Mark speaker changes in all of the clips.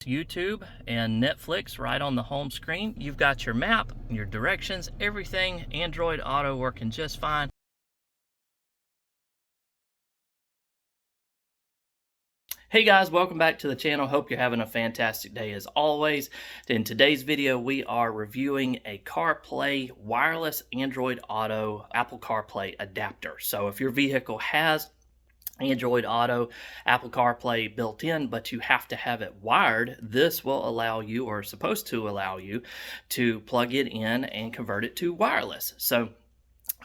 Speaker 1: YouTube and Netflix right on the home screen. You've got your map, your directions, everything. Android Auto working just fine. Hey guys, welcome back to the channel. Hope you're having a fantastic day as always. In today's video, we are reviewing a CarPlay wireless Android Auto Apple CarPlay adapter. So if your vehicle has Android Auto, Apple CarPlay built in, but you have to have it wired, this will allow you, or supposed to allow you, to plug it in and convert it to wireless. So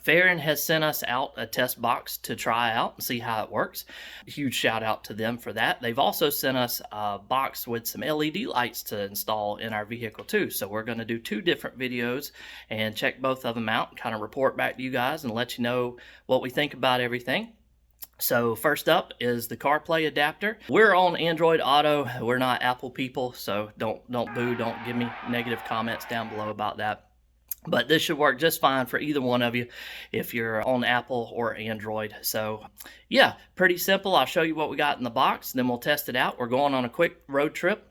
Speaker 1: Fahren has sent us out a test box to try out and see how it works. Huge shout out to them for that. They've also sent us a box with some LED lights to install in our vehicle too. So we're going to do two different videos and check both of them out and kind of report back to you guys and let you know what we think about everything. So first up is the CarPlay adapter. We're on Android Auto. We're not Apple people, so don't boo, don't give me negative comments down below about that. But this should work just fine for either one of you if you're on Apple or Android. So yeah, pretty simple. I'll show you what we got in the box, then we'll test it out. We're going on a quick road trip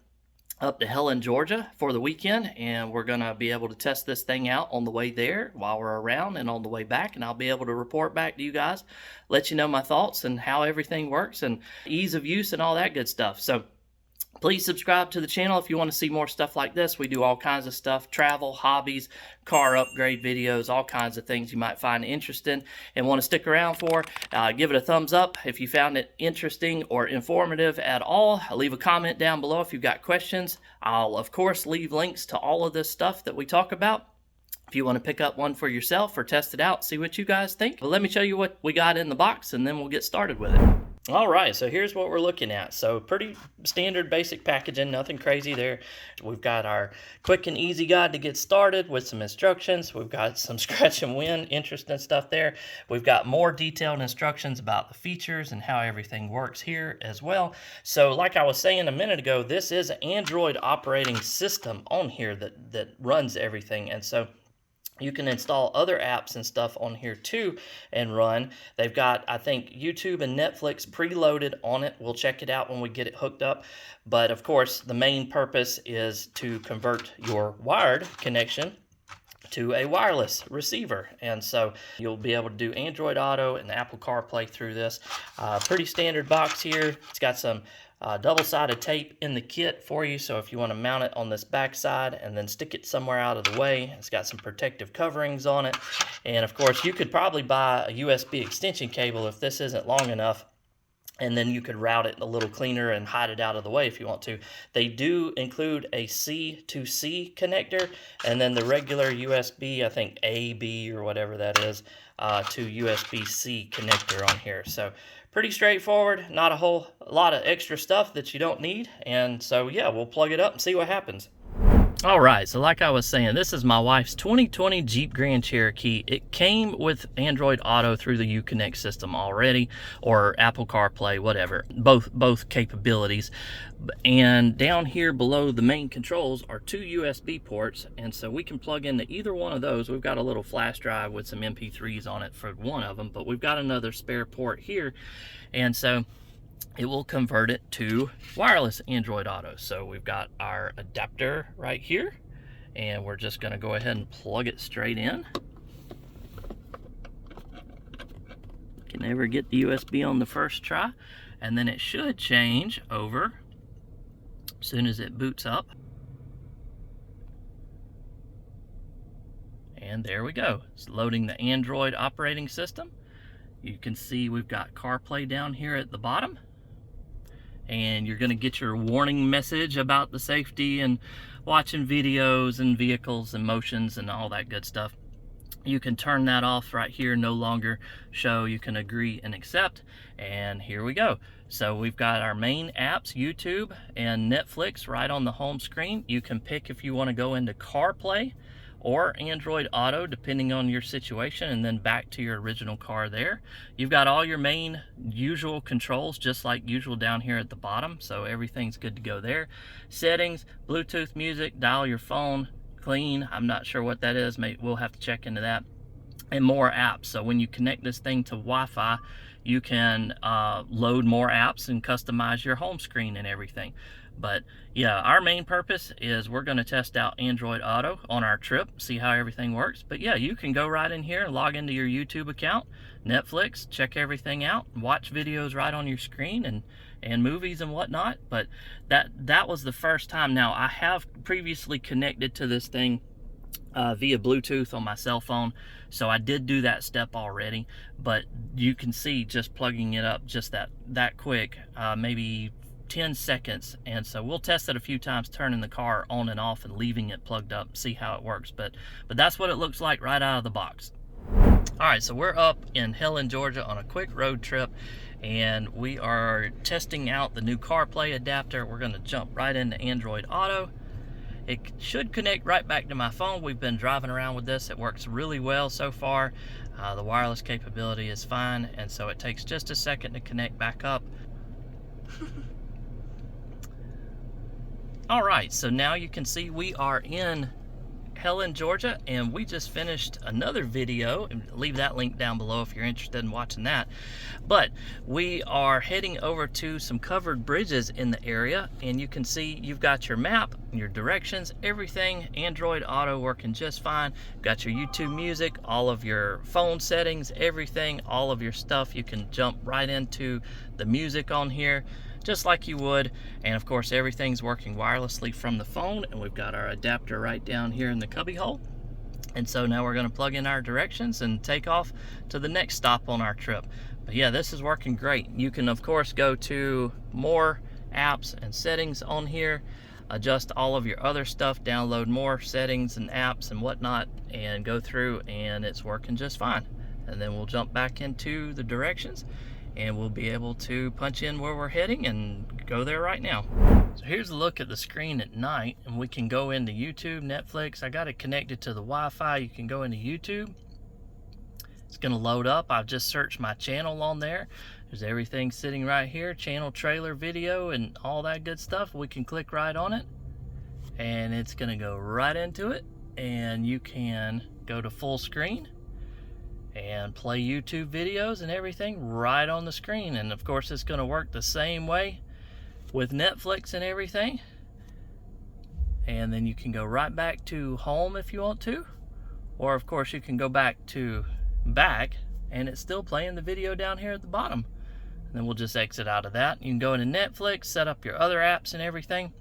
Speaker 1: up to Helen, Georgia for the weekend, and we're going to be able to test this thing out on the way there while we're around and on the way back, and I'll be able to report back to you guys, let you know my thoughts and how everything works and ease of use and all that good stuff. So please subscribe to the channel if you want to see more stuff like this. We do all kinds of stuff, travel, hobbies, car upgrade videos, all kinds of things you might find interesting and want to stick around for. Give it a thumbs up if you found it interesting or informative at all. Leave a comment down below if you've got questions. I'll, of course, leave links to all of this stuff that we talk about if you want to pick up one for yourself or test it out, see what you guys think. But let me show you what we got in the box, and then we'll get started with it. All right, so here's what we're looking at. So pretty standard basic packaging, nothing crazy there. We've got our quick and easy guide to get started with some instructions. We've got some scratch and win, interesting stuff there. We've got more detailed instructions about the features and how everything works here as well. So like I was saying a minute ago, this is an Android operating system on here that runs everything. And so you can install other apps and stuff on here too and run. They've got, I think, YouTube and Netflix preloaded on it. We'll check it out when we get it hooked up. But of course, the main purpose is to convert your wired connection to a wireless receiver. And so you'll be able to do Android Auto and Apple CarPlay through this. Pretty standard box here. It's got some double-sided tape in the kit for you, so if you want to mount it on this back side and then stick it somewhere out of the way, it's got some protective coverings on it. And of course, you could probably buy a USB extension cable if this isn't long enough, and then you could route it a little cleaner and hide it out of the way if you want to. They do include a C to C connector, and then the regular USB, I think A, B, or whatever that is, to USB-C connector on here. So pretty straightforward, not a whole lot of extra stuff that you don't need. And so yeah, we'll plug it up and see what happens. All right, so like I was saying, this is my wife's 2020 Jeep Grand Cherokee. It came with Android Auto through the Uconnect system already, or Apple CarPlay, whatever, both capabilities. And down here below the main controls are two USB ports, and so we can plug into either one of those. We've got a little flash drive with some MP3s on it for one of them, but we've got another spare port here, and so it will convert it to wireless Android Auto. So we've got our adapter right here, and we're just going to go ahead and plug it straight in. Can never get the USB on the first try, and then it should change over as soon as it boots up. And there we go. It's loading the Android operating system. You can see we've got CarPlay down here at the bottom, and you're going to get your warning message about the safety and watching videos and vehicles and motions and all that good stuff. You can turn that off right here, no longer show. You can agree and accept, and here we go. So we've got our main apps, YouTube and Netflix, right on the home screen. You can pick if you want to go into CarPlay or Android Auto, depending on your situation, and then back to your original car there. You've got all your main usual controls, just like usual down here at the bottom, so everything's good to go there. Settings, Bluetooth music, dial your phone, clean, I'm not sure what that is, maybe we'll have to check into that. And more apps, so when you connect this thing to Wi-Fi, you can load more apps and customize your home screen and everything. But yeah, our main purpose is we're going to test out Android Auto on our trip, see how everything works. But yeah, you can go right in here and log into your YouTube account, Netflix, check everything out, watch videos right on your screen, and movies and whatnot. But that was the first time. Now, I have previously connected to this thing via Bluetooth on my cell phone, so I did do that step already. But you can see just plugging it up just that quick, maybe 10 seconds. And so we'll test it a few times, turning the car on and off and leaving it plugged up, see how it works. But that's what it looks like right out of the box. All right, so we're up in Helen, Georgia on a quick road trip, and we are testing out the new CarPlay adapter. We're going to jump right into Android Auto. It should connect right back to my phone. We've been driving around with this. It works really well so far. The wireless capability is fine, and so it takes just a second to connect back up. All right, so now you can see we are in Helen, Georgia, and we just finished another video, and leave that link down below if you're interested in watching that. But we are heading over to some covered bridges in the area, and you can see you've got your map, your directions, everything, Android Auto working just fine. Got your YouTube music, all of your phone settings, everything, all of your stuff. You can jump right into the music on here just like you would, and of course everything's working wirelessly from the phone, and we've got our adapter right down here in the cubby hole. And so now we're going to plug in our directions and take off to the next stop on our trip. But yeah, this is working great. You can of course go to more apps and settings on here, adjust all of your other stuff, download more settings and apps and whatnot, and go through, and it's working just fine. And then we'll jump back into the directions, and we'll be able to punch in where we're heading and go there right now. So here's a look at the screen at night, and we can go into YouTube, Netflix. I got it connected to the Wi-Fi. You can go into YouTube. It's gonna load up. I've just searched my channel on there. There's everything sitting right here, channel, trailer, video, and all that good stuff. We can click right on it, and it's gonna go right into it, and you can go to full screen and play YouTube videos and everything right on the screen. And of course it's going to work the same way with Netflix and everything. And then you can go right back to home if you want to, or of course you can go back to back, and it's still playing the video down here at the bottom. And then we'll just exit out of that. You can go into Netflix, set up your other apps and everything.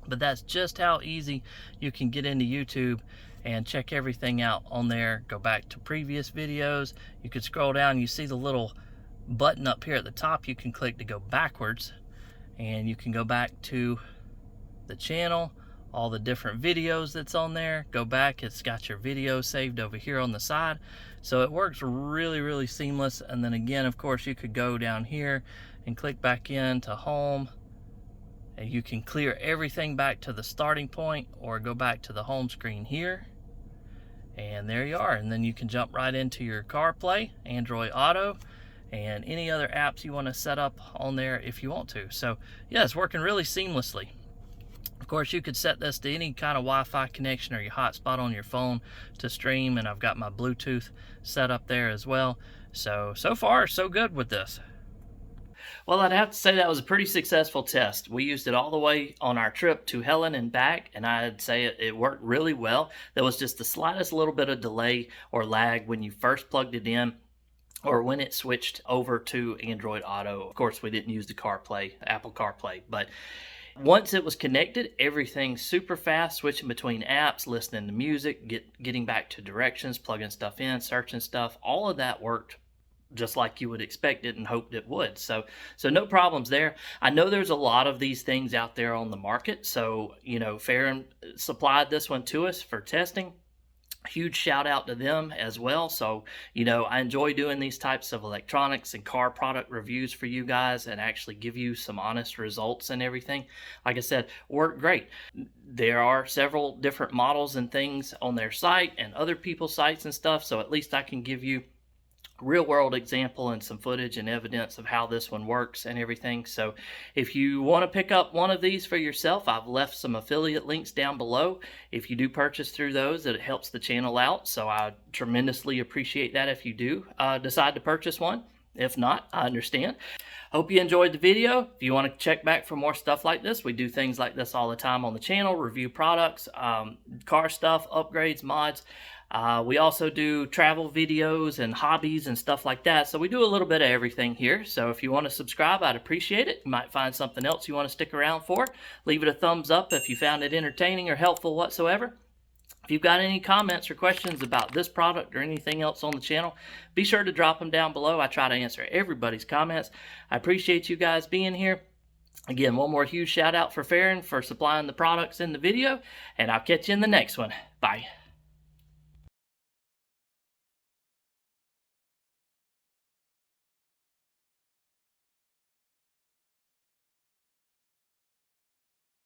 Speaker 1: But that's just how easy you can get into YouTube and check everything out on there. Go back to previous videos. You could scroll down, you see the little button up here at the top you can click to go backwards, and you can go back to the channel, all the different videos that's on there. Go back, it's got your video saved over here on the side. So it works really seamless. And then again, of course, you could go down here and click back into home, and you can clear everything back to the starting point, or go back to the home screen here. And there you are. And then you can jump right into your CarPlay, Android Auto, and any other apps you want to set up on there if you want to. So yeah, it's working really seamlessly. Of course, you could set this to any kind of Wi-Fi connection or your hotspot on your phone to stream, and I've got my Bluetooth set up there as well. So far, so good with this. Well, I'd have to say that was a pretty successful test. We used it all the way on our trip to Helen and back, and I'd say it worked really well. There was just the slightest little bit of delay or lag when you first plugged it in, or when it switched over to Android Auto. Of course, we didn't use the CarPlay, Apple CarPlay, but once it was connected, everything's super fast, switching between apps, listening to music, getting back to directions, plugging stuff in, searching stuff. All of that worked just like you would expect it and hoped it would. So no problems there. I know there's a lot of these things out there on the market. So, you know, Fahren supplied this one to us for testing. Huge shout out to them as well. So, you know, I enjoy doing these types of electronics and car product reviews for you guys and actually give you some honest results and everything. Like I said, worked great. There are several different models and things on their site and other people's sites and stuff. So at least I can give you real world example and some footage and evidence of how this one works and everything. So if you want to pick up one of these for yourself, I've left some affiliate links down below. If you do purchase through those, it helps the channel out. So I tremendously appreciate that if you do decide to purchase one. If not, I understand. Hope you enjoyed the video. If you want to check back for more stuff like this, we do things like this all the time on the channel, review products, car stuff, upgrades, mods. We also do travel videos and hobbies and stuff like that. So we do a little bit of everything here. So if you want to subscribe, I'd appreciate it. You might find something else you want to stick around for. Leave it a thumbs up if you found it entertaining or helpful whatsoever. If you've got any comments or questions about this product or anything else on the channel, be sure to drop them down below. I try to answer everybody's comments. I appreciate you guys being here. Again, one more huge shout out for Fahren for supplying the products in the video, and I'll catch you in the next one. Bye.